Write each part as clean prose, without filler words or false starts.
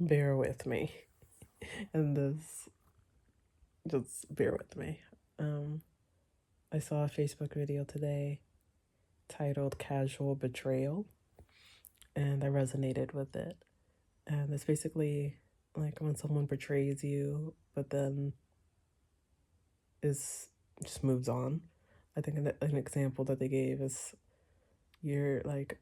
Bear with me. And this, just bear with me. Um, I saw a Facebook video today titled Casual Betrayal, and I resonated with it. And it's basically like when someone betrays you, but then is just moves on. I think an example that they gave is you're like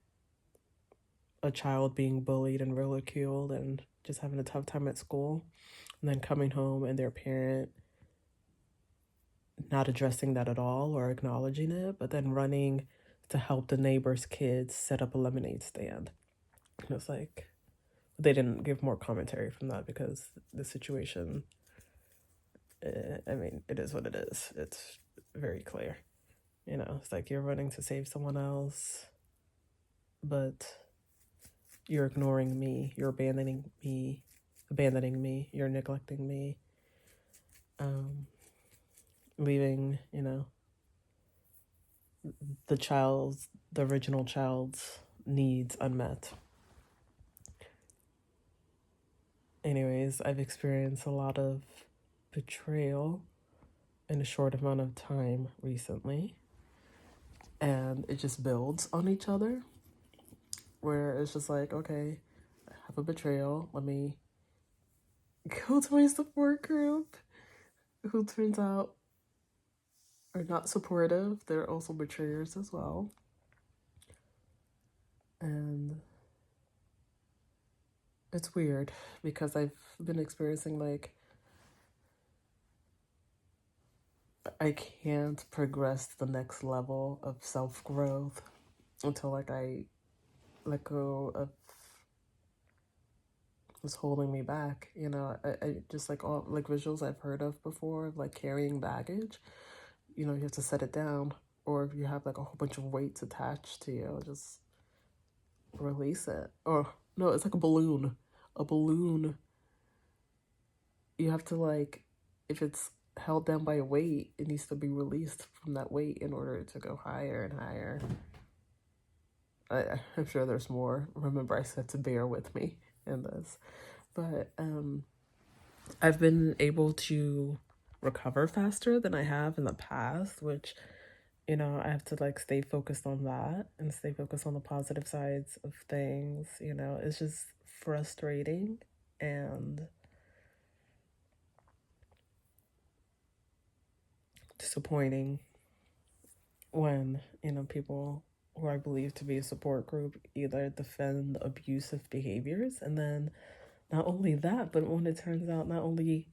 a child being bullied and ridiculed and just having a tough time at school, and then coming home and their parent not addressing that at all or acknowledging it, but then running to help the neighbor's kids set up a lemonade stand. And it's like they didn't give more commentary from that because the situation, I mean, it is what it is. It's very clear. It's like you're running to save someone else, but you're ignoring me, you're abandoning me, you're neglecting me, leaving, the original child's needs unmet. Anyways, I've experienced a lot of betrayal in a short amount of time recently, and it just builds on each other, where it's just like, okay, I have a betrayal, let me go to my support group, who turns out are not supportive. They're also betrayers as well. And it's weird because I've been experiencing like I can't progress to the next level of self-growth until like I let go of what's holding me back. I just like all like visuals I've heard of before of like carrying baggage. You have to set it down, or if you have like a whole bunch of weights attached to you, just release it. Or no, it's like a balloon. A balloon. You have to like, if it's held down by a weight, it needs to be released from that weight in order to go higher and higher. I'm sure there's more. Remember, I said to bear with me in this, but I've been able to recover faster than I have in the past, which I have to like stay focused on that and stay focused on the positive sides of things. It's just frustrating and disappointing when, people who I believe to be a support group either defend abusive behaviors, and then not only that, but when it turns out not only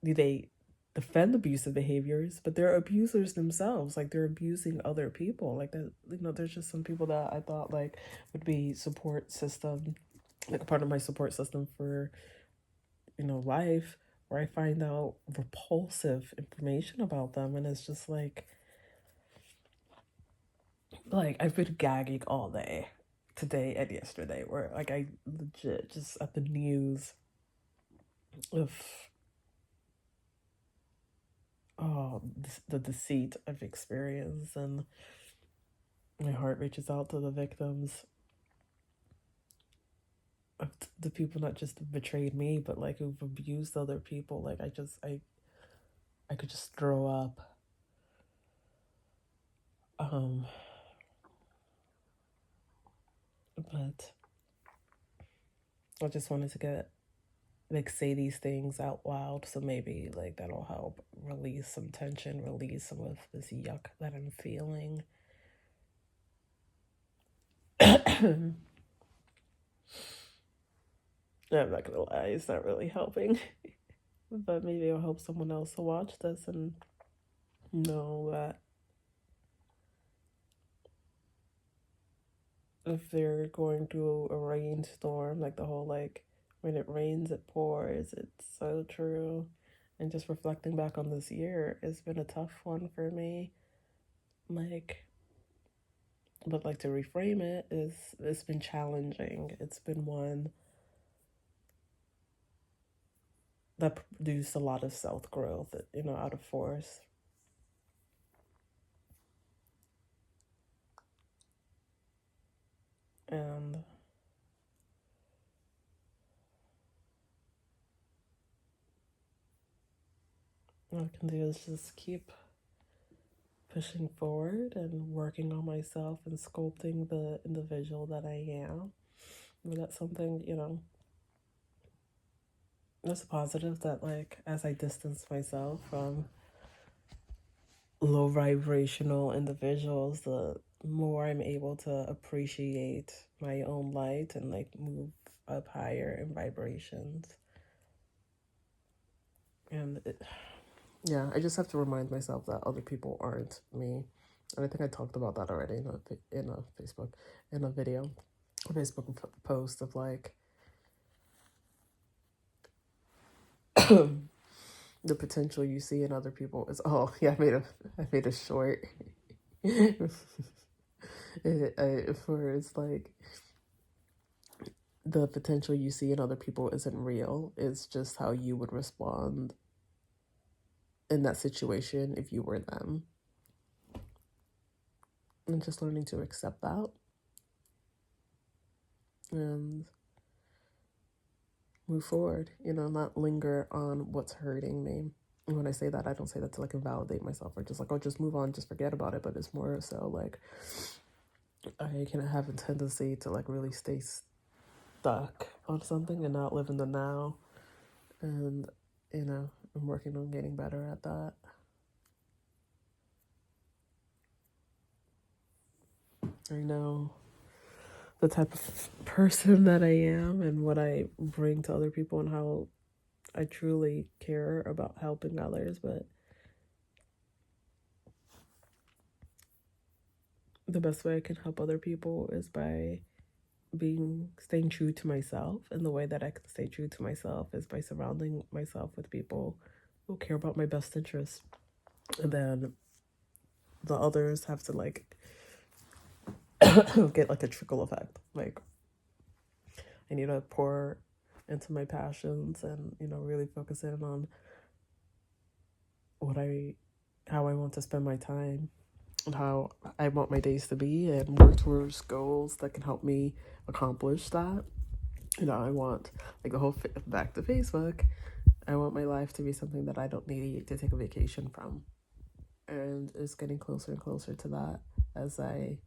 do they defend abusive behaviors, but they're abusers themselves. Like they're abusing other people. Like that, there's just some people that I thought like would be support system, like a part of my support system for, life, where I find out repulsive information about them, and it's just like I've been gagging all day today and yesterday, where like I legit just at the news of the deceit I've experienced, and my heart reaches out to the victims of the people not just betrayed me, but like who've abused other people. Like I could just throw up. But I just wanted to say these things out loud, so maybe like that'll help release some tension, release some of this yuck that I'm feeling. I'm not gonna lie, it's not really helping. But maybe it'll help someone else to watch this and know that if they're going through a rainstorm, like the whole like when it rains it pours, it's so true. And just reflecting back on this year, it's been a tough one for me. Like, but like to reframe it is, it's been challenging. It's been one that produced a lot of self growth, out of force. And all I can do is just keep pushing forward and working on myself and sculpting the individual that I am. But that's something, that's a positive that, like, as I distance myself from low vibrational individuals, the more I'm able to appreciate my own light and like move up higher in vibrations. And yeah, I just have to remind myself that other people aren't me. And I think I talked about that already in a video, a Facebook post of like the potential you see in other people is, oh yeah, I made a short for it's like the potential you see in other people isn't real. It's just how you would respond in that situation if you were them. And just learning to accept that and move forward, not linger on what's hurting me. And when I say that, I don't say that to like invalidate myself or just like, oh, just move on, just forget about it. But it's more so like I can have a tendency to like really stay stuck on something and not live in the now. And, I'm working on getting better at that. I know the type of person that I am and what I bring to other people and how I truly care about helping others, but the best way I can help other people is by staying true to myself. And the way that I can stay true to myself is by surrounding myself with people who care about my best interests. And then the others have to like get like a trickle effect. Like I need to pour into my passions and, really focus in on how I want to spend my time and how I want my days to be and work towards goals that can help me accomplish that. I want like the whole back to Facebook. I want my life to be something that I don't need to take a vacation from. And it's getting closer and closer to that as I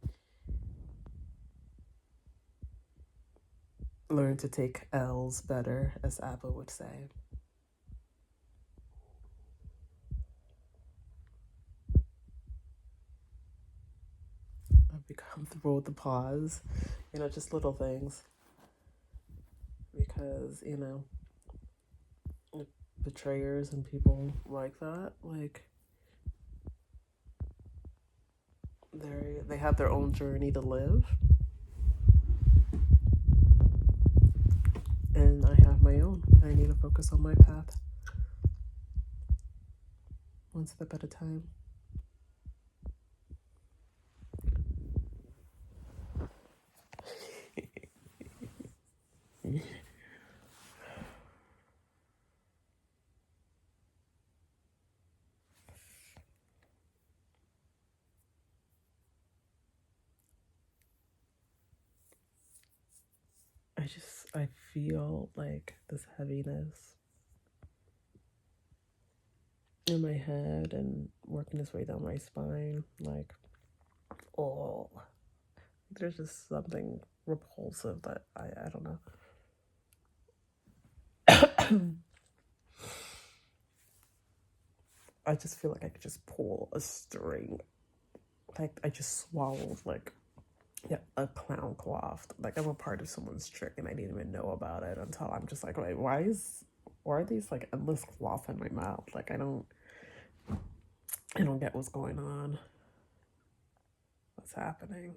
learn to take L's better, as Abba would say. I've become comfortable with the pause, just little things. Because, betrayers and people like that, like, they have their own journey to live. And I have my own. I need to focus on my path. One step at a time. I feel like this heaviness in my head and working its way down my spine. Like, oh, there's just something repulsive that I don't know. I just feel like I could just pull a string. Like, I just swallowed, like, a clown cloth. Like, I'm a part of someone's trick and I didn't even know about it until I'm just like, wait, why are these like endless cloth in my mouth? Like, I don't get what's going on. What's happening?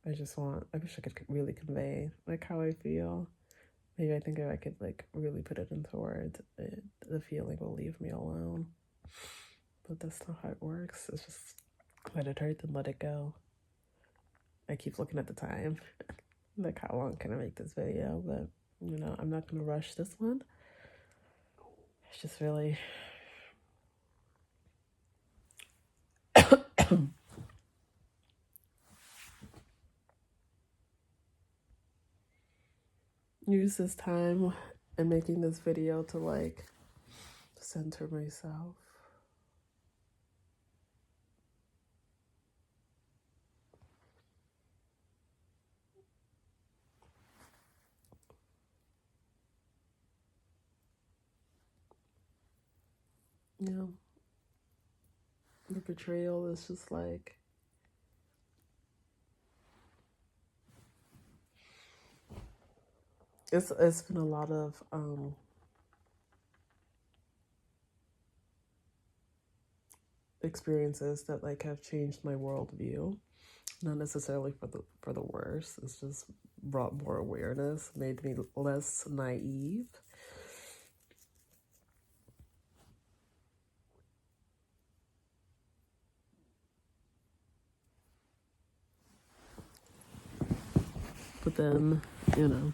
I wish I could really convey like how I feel. Maybe I think if I could like really put it into words, the feeling will leave me alone. But that's not how it works. It's just let it hurt and let it go. I keep looking at the time. Like, how long can I make this video? But, I'm not going to rush this one. It's just really... use this time and making this video to like center myself. Yeah, the betrayal is just like, it's been a lot of experiences that like have changed my worldview. Not necessarily for the worse. It's just brought more awareness, made me less naive. But then, you know,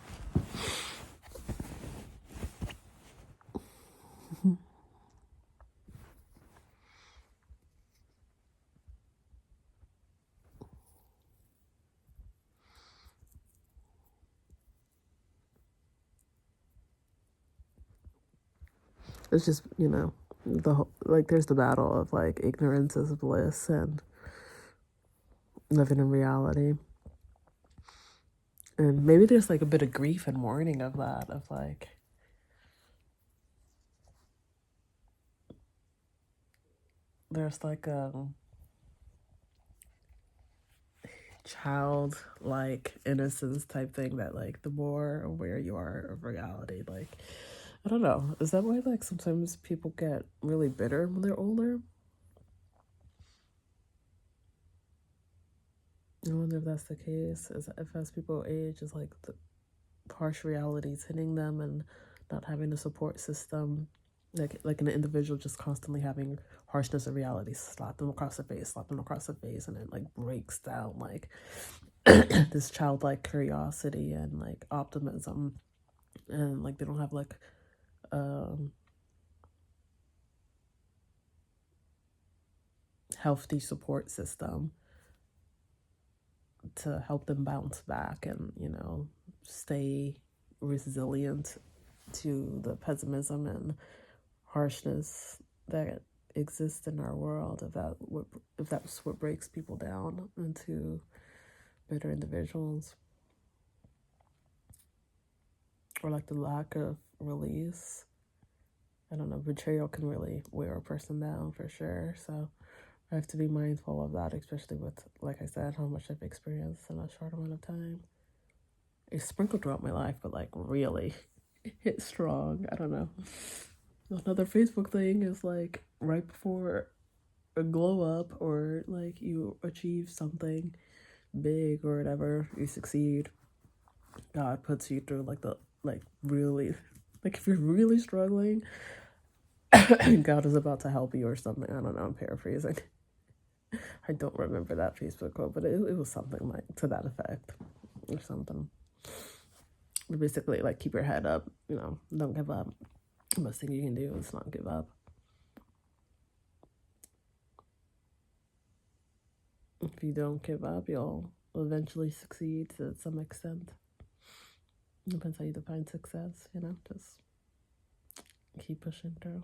it's just, you know, the whole, like there's the battle of like ignorance is bliss and living in reality. And maybe there's like a bit of grief and mourning of that, of like, there's like a childlike innocence type thing that like the more aware you are of reality, like, I don't know, is that why like sometimes people get really bitter when they're older? I wonder if that's the case. Is if as people age, is like the harsh realities hitting them and not having a support system, like an individual just constantly having harshness of reality slap them across the face, and it like breaks down like this childlike curiosity and like optimism, and like they don't have like healthy support system to help them bounce back and, you know, stay resilient to the pessimism and harshness that exists in our world. If that's what breaks people down into bitter individuals, or like the lack of release. I don't know, betrayal can really wear a person down for sure. So I have to be mindful of that, especially with, like I said, how much I've experienced in a short amount of time. It's sprinkled throughout my life, but like really hit strong. I don't know. Another Facebook thing is like right before a glow up or like you achieve something big or whatever, you succeed, God puts you through like the, like really, like if you're really struggling, God is about to help you or something. I don't know, I'm paraphrasing. I don't remember that Facebook quote, but it was something like to that effect or something. But basically, like, keep your head up, you know, don't give up. The best thing you can do is not give up. If you don't give up, you'll eventually succeed to some extent. Depends how you define success, you know, just keep pushing through.